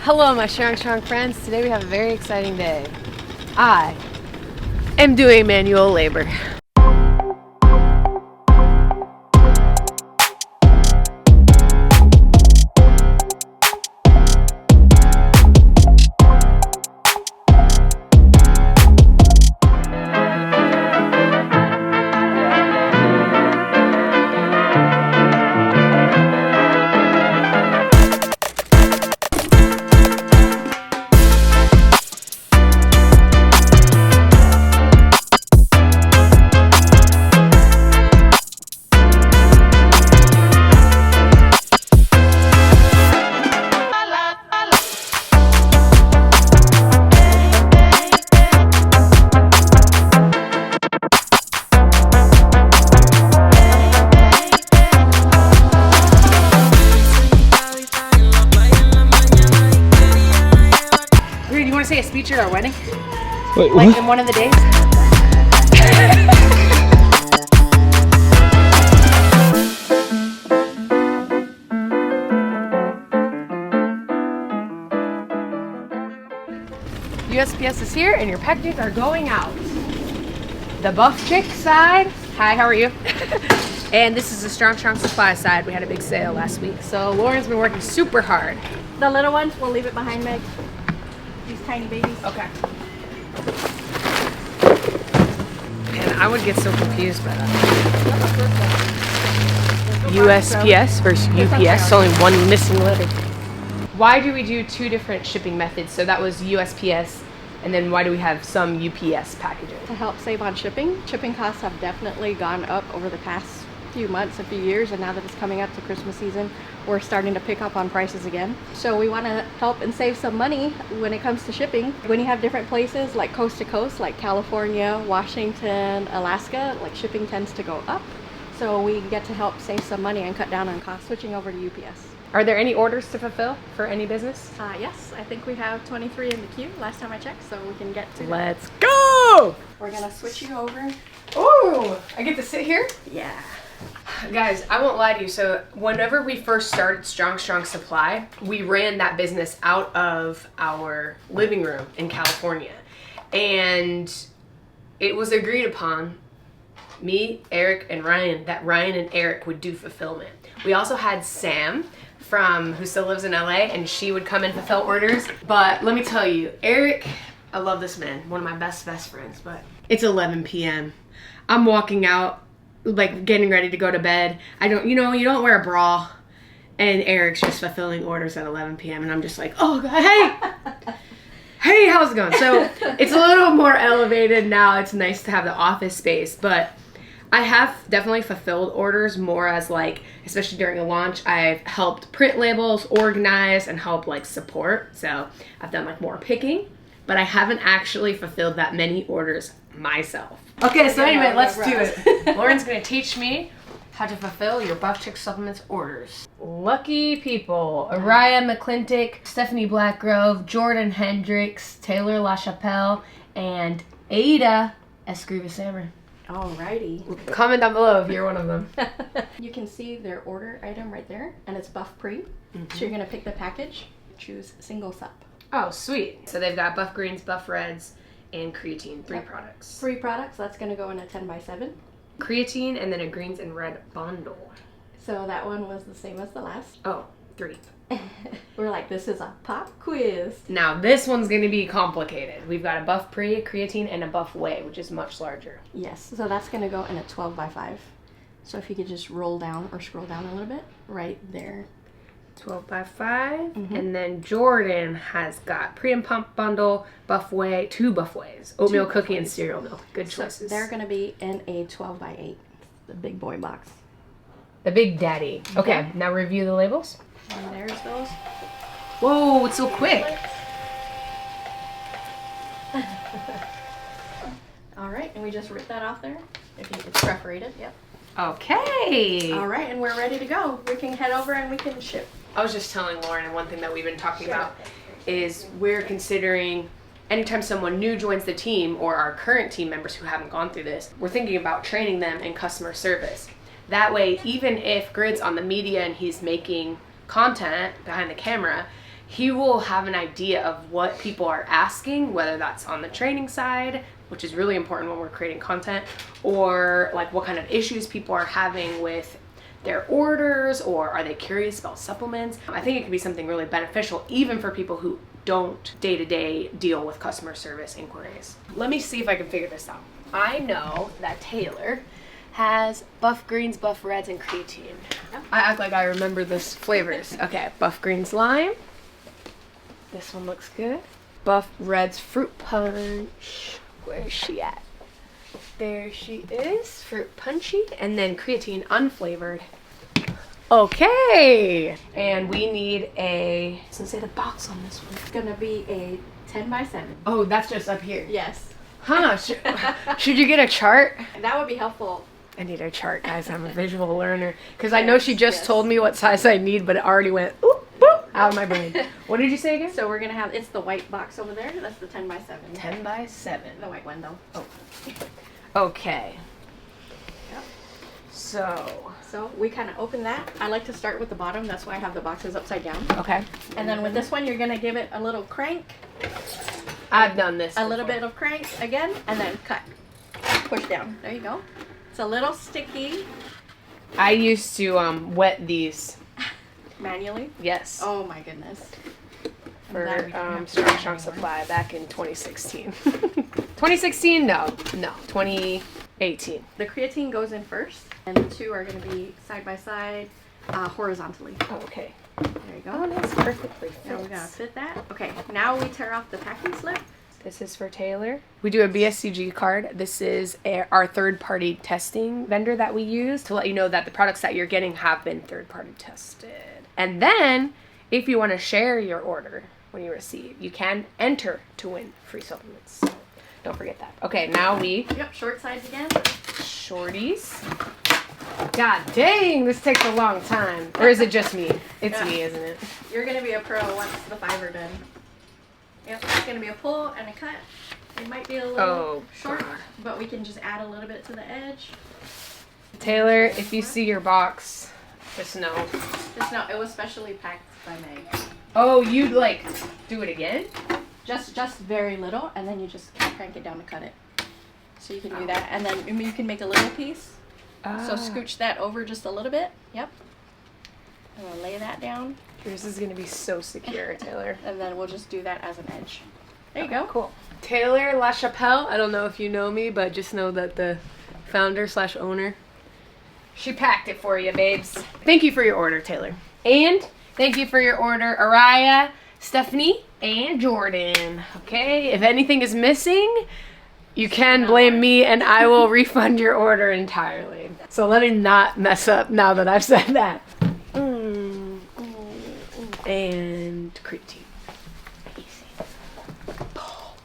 Hello, my strong friends. Today we have a very exciting day. I am doing manual labor. Say a speech at our wedding? Wait, like what? in one of the days? USPS is here and your packages are going out. The Buff Chick side. Hi, how are you? And this is the Strong Supply side. We had a big sale last week. So Lauren's been working super hard. The little ones, we'll leave it behind Meg. These tiny babies. Okay. And I would get so confused by that. USPS versus UPS, only one missing letter. Why do we do two different shipping methods? So that was USPS, and then why do we have some UPS packages? To help save on shipping. Shipping costs have definitely gone up over the past few months, a few years, and now that it's coming up to Christmas season, we're starting to pick up on prices again. So we want to help and save some money when it comes to shipping. When you have different places like coast to coast, like California, Washington, Alaska, like shipping tends to go up. So we get to help save some money and cut down on costs switching over to UPS. Are there any orders to fulfill for any business? Yes, I think we have 23 in the queue last time I checked, so we can get to Let's go! We're gonna switch you over. Oh, I get to sit here? Yeah. Guys, I won't lie to you. So whenever we first started Strong Supply, we ran that business out of our living room in California. And it was agreed upon, me, Eric, and Ryan, that Ryan and Eric would do fulfillment. We also had Sam who still lives in LA, and she would come and fulfill orders. But let me tell you, Eric, I love this man, one of my best friends, but it's 11 p.m. I'm walking out, like getting ready to go to bed. You don't wear a bra, and Eric's just fulfilling orders at 11 p.m. and I'm just like, oh God, hey, how's it going? So it's a little more elevated now. It's nice to have the office space, but I have definitely fulfilled orders more as like, especially during a launch, I've helped print labels, organize, and help like support. So I've done like more picking, but I haven't actually fulfilled that many orders myself. Okay, so anyway, let's do it. Lauren's gonna teach me how to fulfill your Buff Chick Supplements orders. Lucky people: Araya McClintock, Stephanie Blackgrove, Jordan Hendricks, Taylor LaChapelle, and Ada Escriva-Sammer. Alrighty. Comment down below if you're one of them. You can see their order item right there, and it's Buff Pre. So you're gonna pick the package, choose single sup. Oh, sweet. So they've got Buff Greens, Buff Reds, and creatine, 3 products. 3 products, that's gonna go in a 10x7. Creatine and then a greens and red bundle. So that one was the same as the last. Oh, 3. We're like, this is a pop quiz. Now this one's gonna be complicated. We've got a Buff Pre, creatine, and a Buff Whey, which is much larger. Yes, so that's gonna go in a 12x5. So if you could just roll down or scroll down a little bit, right there. 12x5, and then Jordan has got pre and pump bundle, Buff Whey, 2 Buff Wheys, oatmeal cookie and cereal milk. Good choices. So they're gonna be in a 12x8, the big boy box. The big daddy. Okay, now review the labels. And there's those. Whoa, it's so quick. All right, and we just rip that off there. It's perforated, yep. Okay. All right, and we're ready to go. We can head over and we can ship. I was just telling Lauren, and one thing that we've been talking about is we're considering anytime someone new joins the team or our current team members who haven't gone through this, we're thinking about training them in customer service. That way, even if Grid's on the media and he's making content behind the camera, he will have an idea of what people are asking, whether that's on the training side, which is really important when we're creating content, or like what kind of issues people are having with their orders, or are they curious about supplements. I think it could be something really beneficial even for people who don't day-to-day deal with customer service inquiries. Let me see if I can figure this out. I know that Taylor has buff greens, buff reds, and creatine. Yep. I act like I remember this flavors. Okay, buff greens lime. This one looks good. Buff reds fruit punch. Where's she at? There she is, fruit punchy, and then creatine unflavored. Okay, and we need a, doesn't say the box on this one. It's gonna be a 10 by 7. Oh, that's just up here. Yes. Huh, should you get a chart? That would be helpful. I need a chart, guys. I'm a visual learner. Because I know she just told me what size I need, but it already went oop, boop, out of my brain. What did you say again? So we're gonna have, it's the white box over there. That's the 10 by 7. 10 by 7. The white one though. Oh. Okay. Yep. So we kind of open that. I like to start with the bottom. That's why I have the boxes upside down. okay. And then with this one, you're gonna give it a little crank, I've done this. a little bit of crank again, and then cut. Push down. There you go. It's a little sticky. I used to wet these. Manually. Yes. Oh my goodness. For Strong Supply back in 2016. 2016? No, 2018. The creatine goes in first, and the two are going to be side by side, horizontally. Oh, okay. There you go. Oh, that's perfectly fits. Now we're going to fit that. Okay, now we tear off the packing slip. This is for Taylor. We do a BSCG card. This is our third-party testing vendor that we use to let you know that the products that you're getting have been third-party tested. And then, if you want to share your order when you receive, you can enter to win free supplements. So don't forget that. Okay, now we... Yep, short sides again. Shorties. God dang, this takes a long time. Or is it just me? It's me, isn't it? You're going to be a pro once the 5 are done. Yep, it's going to be a pull and a cut. It might be a little short, God. but we can just add a little bit to the edge. Taylor, if you see your box, just know. Just know, it was specially packed by Meg. Oh, you'd like do it again? Just very little, and then you just crank it down to cut it. So you can do that, and then you can make a little piece. So scooch that over just a little bit. Yep. I'm gonna lay that down. Yours is gonna be so secure, Taylor. And then we'll just do that as an edge. There you go. Cool. Taylor LaChapelle, I don't know if you know me, but just know that the founder/owner, she packed it for you, babes. Thank you for your order, Taylor. And thank you for your order, Araya, Stephanie, and Jordan. Okay, if anything is missing, you can blame me and I will refund your order entirely. So let me not mess up now that I've said that. And creatine. Easy. Pull.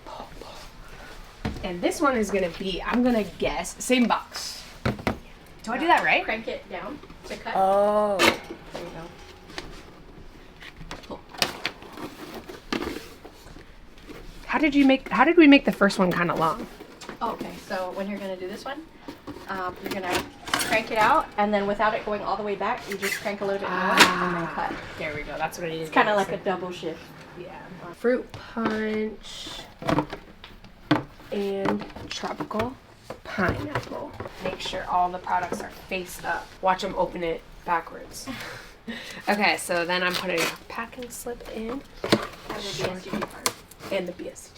And this one is gonna be, I'm gonna guess, same box. Do I do that right? Crank it down to cut. Oh. There you go. How did we make the first one kind of long? Okay, so when you're gonna do this one, you're gonna crank it out, and then without it going all the way back, you just crank a little bit more and then cut. There we go. That's what I needed. It's kind of like a double shift. Yeah. Fruit punch and tropical pineapple. Make sure all the products are face up. Watch them open it backwards. Okay, so then I'm putting a packing slip in. And the BSCG part. And the BSCG.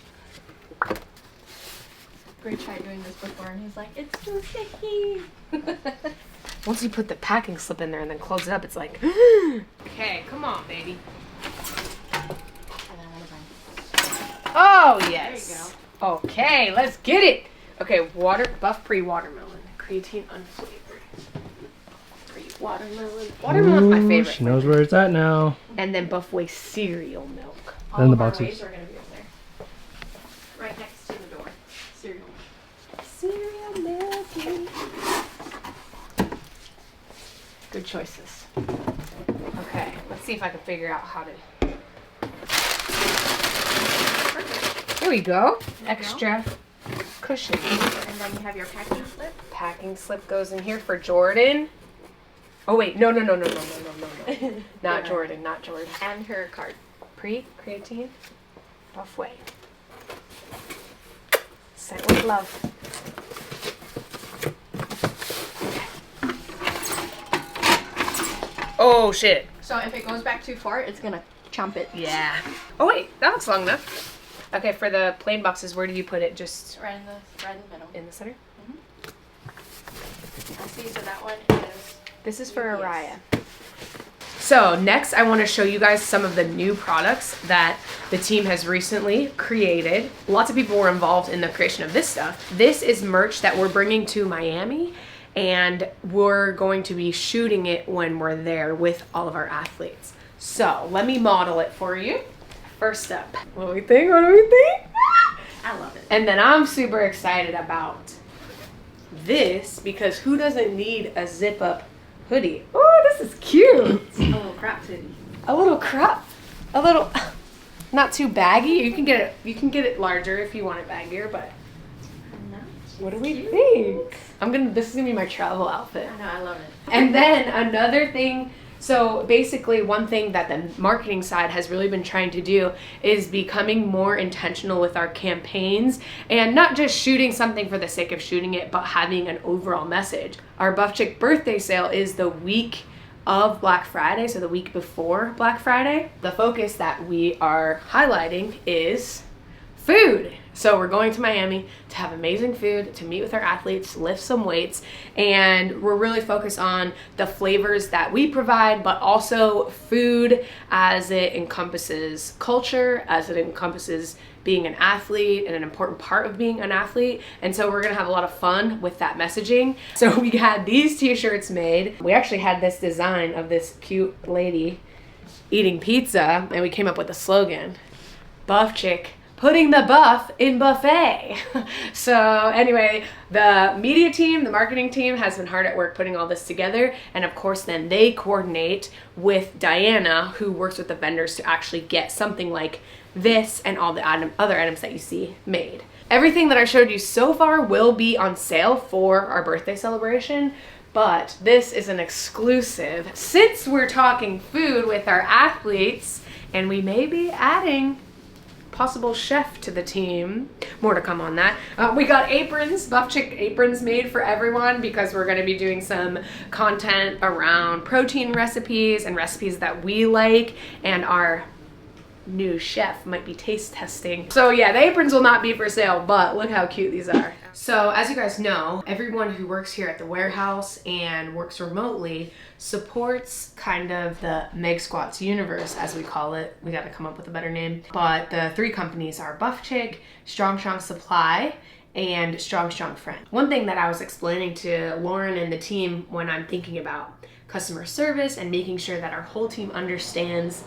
Gray tried doing this before, and he's like, "It's too sticky." Once you put the packing slip in there and then close it up, it's like, okay, come on, baby. Oh, yes. There you go. Okay, let's get it. Okay, buff pre-watermelon. Creatine unflavored. Pre-watermelon. Watermelon's my favorite. She knows where it's at now. And then buff whey cereal milk. Then All the of our boxes. ways are going to be over there. Right next to the door. Cereal. Cereal milk. Good choices. Okay, let's see if I can figure out how to... Perfect. Here we go. There you Extra cushion. And then you have your packing slip. Packing slip goes in here for Jordan. Oh wait, no. Not Yeah. Jordan, not Jordan. And her card. Pre-creatine buff whey. Sent with love. Oh shit. So if it goes back too far, it's gonna chomp it. Yeah. Oh wait, that looks long enough. Okay, for the plain boxes, where do you put it? Just Right in the middle. in the center? I see, so that one is... This is for Yes. Araya. So next, I want to show you guys some of the new products that the team has recently created. Lots of people were involved in the creation of this stuff. This is merch that we're bringing to Miami, and we're going to be shooting it when we're there with all of our athletes. So let me model it for you. First up, what do we think? What do we think? I love it. And then I'm super excited about this because who doesn't need a zip up hoodie? Oh, this is cute. A little crop hoodie. A little crop, a little, not too baggy. You can get it larger if you want it baggier, but what do we think? This is gonna be my travel outfit. I know, I love it. And then another thing, so basically one thing that the marketing side has really been trying to do is becoming more intentional with our campaigns and not just shooting something for the sake of shooting it, but having an overall message. Our Buff Chick birthday sale is the week of Black Friday, so the week before Black Friday. The focus that we are highlighting is food. So we're going to Miami to have amazing food, to meet with our athletes, lift some weights, and we're really focused on the flavors that we provide, but also food as it encompasses culture, as it encompasses being an athlete and an important part of being an athlete. And so we're gonna have a lot of fun with that messaging. So we had these t-shirts made. We actually had this design of this cute lady eating pizza, and we came up with a slogan, Buff Chick, putting the buff in buffet. So anyway, the media team, the marketing team has been hard at work putting all this together. And of course, then they coordinate with Diana, who works with the vendors to actually get something like this and all the other items that you see made. Everything that I showed you so far will be on sale for our birthday celebration, but this is an exclusive. Since we're talking food with our athletes, and we may be adding possible chef to the team. More to come on that. We got aprons, Buff Chick aprons made for everyone because we're going to be doing some content around protein recipes and recipes that we like, and our new chef might be taste testing. So yeah, the aprons will not be for sale, but look how cute these are. So as you guys know, everyone who works here at the warehouse and works remotely supports kind of the Megsquats universe, as we call it. We got to come up with a better name. But the three companies are Buff Chick, Strong Supply, and Strong Friend. One thing that I was explaining to Lauren and the team when I'm thinking about customer service and making sure that our whole team understands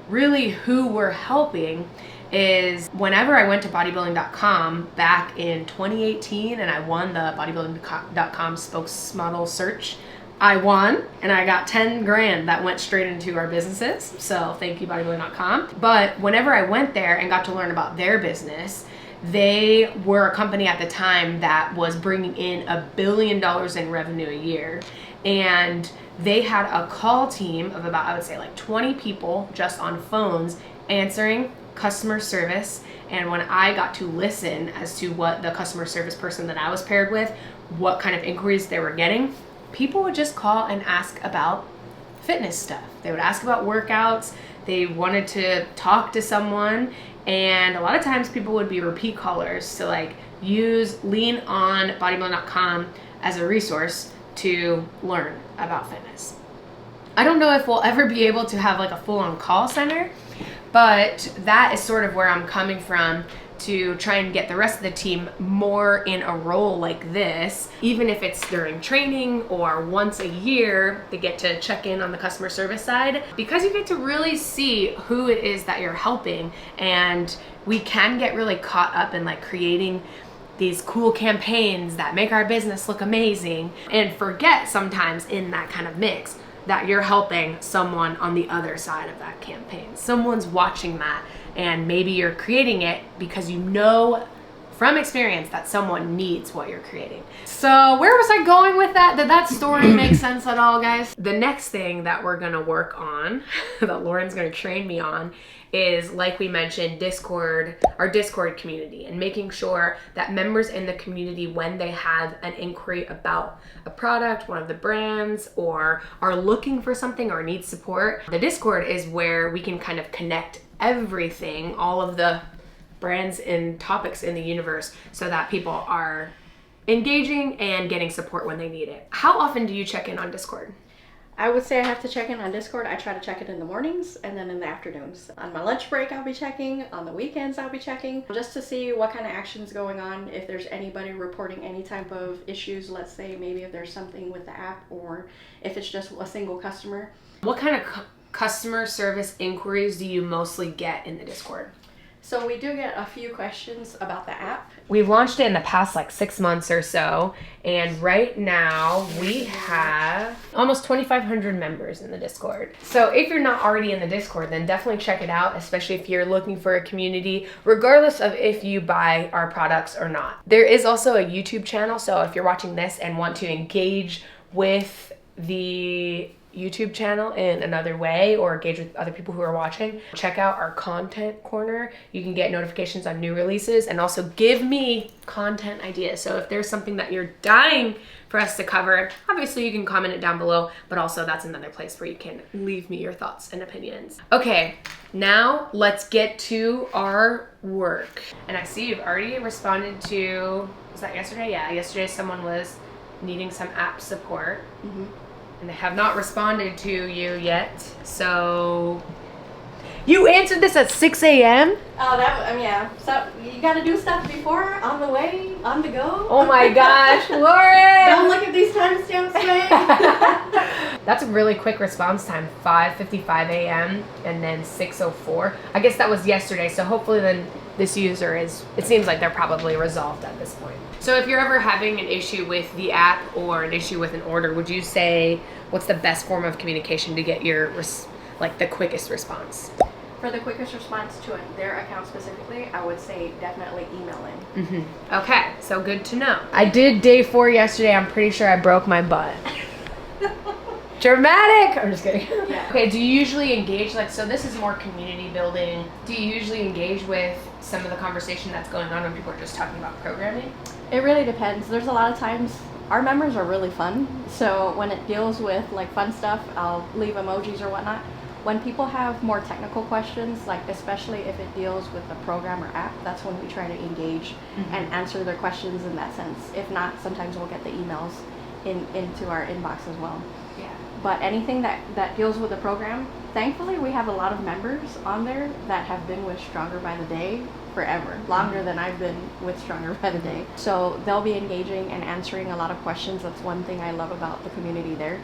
really who we're helping is whenever I went to bodybuilding.com back in 2018 and I won the bodybuilding.com spokesmodel search, I won and I got 10 grand that went straight into our businesses. So thank you, bodybuilding.com. But whenever I went there and got to learn about their business, they were a company at the time that was bringing in $1 billion in revenue a year. And they had a call team of about, I would say like 20 people just on phones answering customer service. And when I got to listen as to what the customer service person that I was paired with, what kind of inquiries they were getting, people would just call and ask about fitness stuff. They would ask about workouts. They wanted to talk to someone. And a lot of times people would be repeat callers to like lean on bodybuilding.com as a resource to learn about fitness. I don't know if we'll ever be able to have like a full-on call center, but that is sort of where I'm coming from to try and get the rest of the team more in a role like this. Even if it's during training or once a year, they get to check in on the customer service side, because you get to really see who it is that you're helping. And we can get really caught up in like creating these cool campaigns that make our business look amazing and forget sometimes in that kind of mix that you're helping someone on the other side of that campaign. Someone's watching that, and maybe you're creating it because you know from experience that someone needs what you're creating. So where was I going with that? Did that story make sense at all, guys? The next thing that we're gonna work on, that Lauren's gonna train me on, is, like we mentioned, our Discord community, and making sure that members in the community, when they have an inquiry about a product, one of the brands, or are looking for something or need support, the Discord is where we can kind of connect everything, all of the brands and topics in the universe, so that people are engaging and getting support when they need it. How often do you check in on Discord? I would say I have to check in on Discord. I try to check it in the mornings and then in the afternoons. On my lunch break, I'll be checking. On the weekends, I'll be checking just to see what kind of action's going on. If there's anybody reporting any type of issues, let's say maybe if there's something with the app or if it's just a single customer. What kind of customer service inquiries do you mostly get in the Discord? So we do get a few questions about the app. We've launched it in the past 6 months or so, and right now we have almost 2,500 members in the Discord. So if you're not already in the Discord, then definitely check it out, especially if you're looking for a community, regardless of if you buy our products or not. There is also a YouTube channel, so if you're watching this and want to engage with the YouTube channel in another way or engage with other people who are watching, check out our content corner. You can get notifications on new releases and also give me content ideas. So if there's something that you're dying for us to cover, obviously you can comment it down below, but also that's another place where you can leave me your thoughts and opinions. Okay, now let's get to our work. And I see you've already responded to, was that yesterday? Yeah, yesterday someone was needing some app support. Mm-hmm. And they have not responded to you yet. So you answered this at 6 a.m.? Oh, yeah. So you got to do stuff before, on the way, on the go. Oh my gosh, Lauren! Don't look at these timestamps, man. That's a really quick response time, 5:55 a.m. and then 6:04. I guess that was yesterday, so hopefully then this user it seems like they're probably resolved at this point. So if you're ever having an issue with the app or an issue with an order, would you say what's the best form of communication to get your the quickest response? For the quickest response to their account specifically, I would say definitely email in. Mm-hmm. Okay, so good to know. I did day 4 yesterday. I'm pretty sure I broke my butt. Dramatic! I'm just kidding. Yeah. Okay, do you usually engage, so this is more community building. Do you usually engage with some of the conversation that's going on when people are just talking about programming? It really depends. There's a lot of times our members are really fun. So when it deals with fun stuff, I'll leave emojis or whatnot. When people have more technical questions, especially if it deals with the program or app, that's when we try to engage and answer their questions in that sense. If not, sometimes we'll get the emails into our inbox as well. Yeah. But anything that deals with the program, thankfully we have a lot of members on there that have been with Stronger by the Day forever, longer than I've been with Stronger by the Day. So they'll be engaging and answering a lot of questions. That's one thing I love about the community there.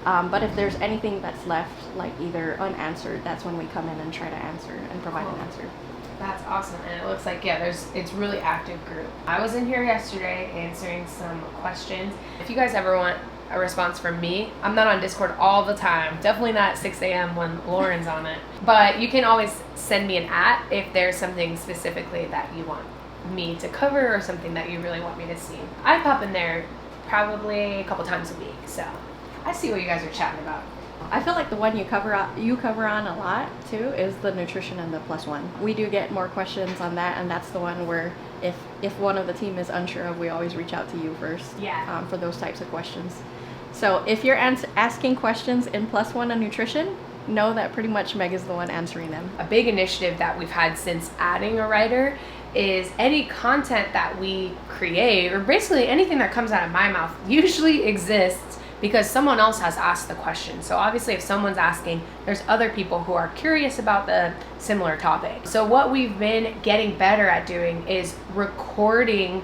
But if there's anything that's left, either unanswered, that's when we come in and try to answer and provide an answer. That's awesome. And it looks like, it's really active group. I was in here yesterday answering some questions. If you guys ever want a response from me, I'm not on Discord all the time. Definitely not at 6 a.m. when Lauren's on it. But you can always send me an @ if there's something specifically that you want me to cover or something that you really want me to see. I pop in there probably a couple times a week, so I see what you guys are chatting about. I feel like the one you cover on a lot too is the nutrition and the +1. We do get more questions on that, and that's the one where if one of the team is unsure of, we always reach out to you first. Yeah. For those types of questions. So if you're asking questions in +1 on nutrition, know that pretty much Meg is the one answering them. A big initiative that we've had since adding a writer is any content that we create, or basically anything that comes out of my mouth, usually exists because someone else has asked the question. So obviously if someone's asking, there's other people who are curious about the similar topic. So what we've been getting better at doing is recording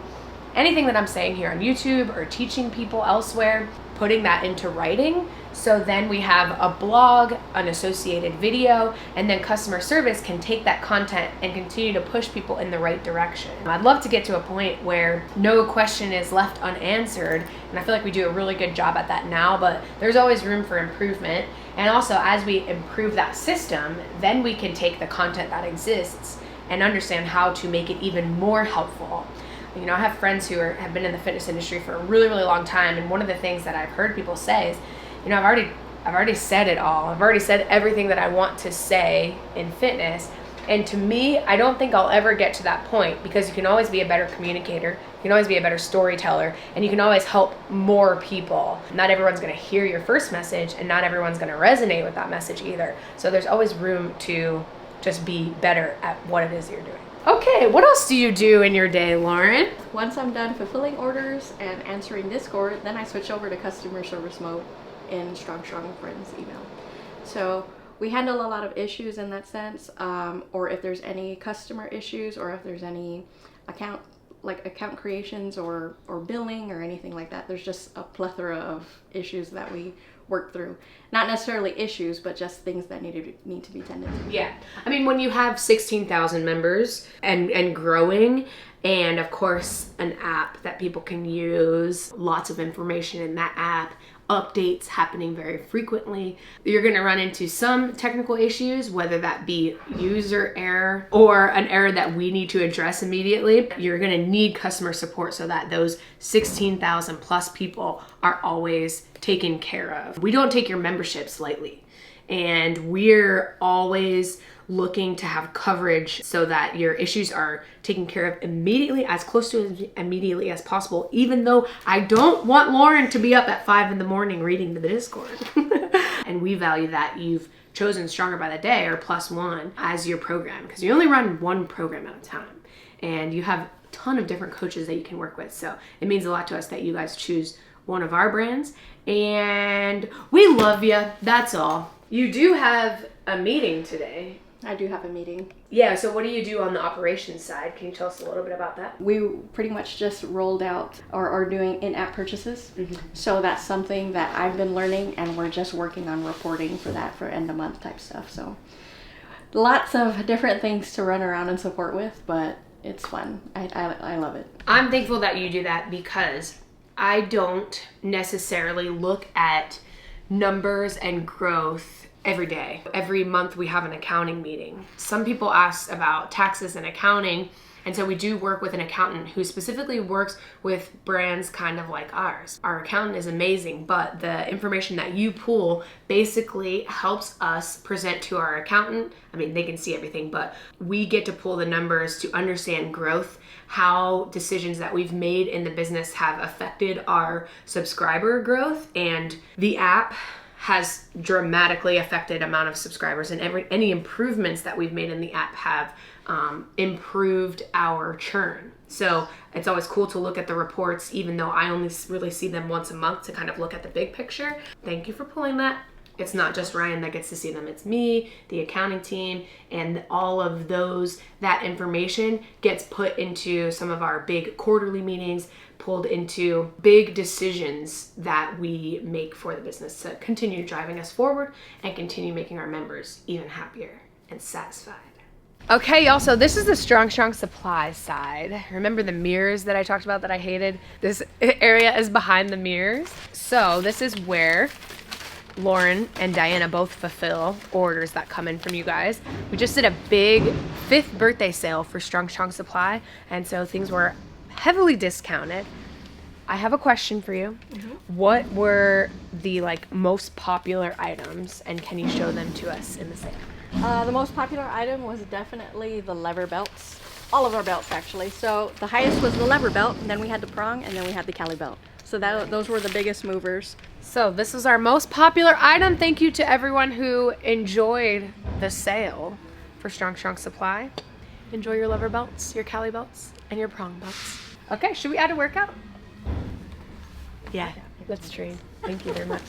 anything that I'm saying here on YouTube or teaching people elsewhere, putting that into writing. So then we have a blog, an associated video, and then customer service can take that content and continue to push people in the right direction. I'd love to get to a point where no question is left unanswered, and I feel like we do a really good job at that now, but there's always room for improvement. And also as we improve that system, then we can take the content that exists and understand how to make it even more helpful. You know, I have friends who have been in the fitness industry for a really, really long time, and one of the things that I've heard people say is, you know, I've already said it all. I've already said everything that I want to say in fitness. And to me, I don't think I'll ever get to that point, because you can always be a better communicator, you can always be a better storyteller, and you can always help more people. Not everyone's gonna hear your first message, and not everyone's gonna resonate with that message either. So there's always room to just be better at what it is you're doing. Okay, what else do you do in your day, Lauren? Once I'm done fulfilling orders and answering Discord, then I switch over to customer service mode in Strong Friends email. So we handle a lot of issues in that sense, or if there's any customer issues, or if there's any account creations or billing or anything like that. There's just a plethora of issues that we work through. Not necessarily issues, but just things that need to be tended to. Yeah. I mean, when you have 16,000 members and growing, and of course an app that people can use, lots of information in that app, updates happening very frequently, you're going to run into some technical issues, whether that be user error or an error that we need to address immediately. You're going to need customer support so that those 16,000 plus people are always taken care of. We don't take your memberships lightly, and we're always looking to have coverage so that your issues are taken care of immediately, as close to as immediately as possible, even though I don't want Lauren to be up at 5 a.m. reading the Discord. And we value that you've chosen Stronger by the Day or +1 as your program, because you only run one program at a time, and you have a ton of different coaches that you can work with. So it means a lot to us that you guys choose one of our brands, and we love you. That's all. You do have a meeting today. I do have a meeting. Yeah, so what do you do on the operations side? Can you tell us a little bit about that? We pretty much just rolled out or are doing in-app purchases. Mm-hmm. So that's something that I've been learning, and we're just working on reporting for that, for end of month type stuff. So lots of different things to run around and support with, but it's fun. I love it. I'm thankful that you do that, because I don't necessarily look at numbers and growth every day. Every month we have an accounting meeting. Some people ask about taxes and accounting, and so we do work with an accountant who specifically works with brands kind of like ours. Our accountant is amazing, but the information that you pull basically helps us present to our accountant. I mean, they can see everything, but we get to pull the numbers to understand growth, how decisions that we've made in the business have affected our subscriber growth, and the app has dramatically affected amount of subscribers, and any improvements that we've made in the app have improved our churn. So it's always cool to look at the reports, even though I only really see them once a month, to kind of look at the big picture. Thank you for pulling that. It's not just Ryan that gets to see them, it's me, the accounting team, and all of those. That information gets put into some of our big quarterly meetings, pulled into big decisions that we make for the business to continue driving us forward and continue making our members even happier and satisfied. Okay, y'all, so this is the Strong Supply side. Remember the mirrors that I talked about that I hated? This area is behind the mirrors. So this is where Lauren and Diana both fulfill orders that come in from you guys. We just did a big 5th birthday sale for Strong Supply, and so things were heavily discounted. I have a question for you. Mm-hmm. What were the most popular items, and can you show them to us in the sale? The most popular item was definitely the lever belts. All of our belts, actually. So the highest was the lever belt, and then we had the prong, and then we had the Cali belt. So those were the biggest movers. So this is our most popular item. Thank you to everyone who enjoyed the sale for Strong Supply. Enjoy your lever belts, your Cali belts, and your prong belts. Okay, should we add a workout? Yeah, let's train. Thank you very much.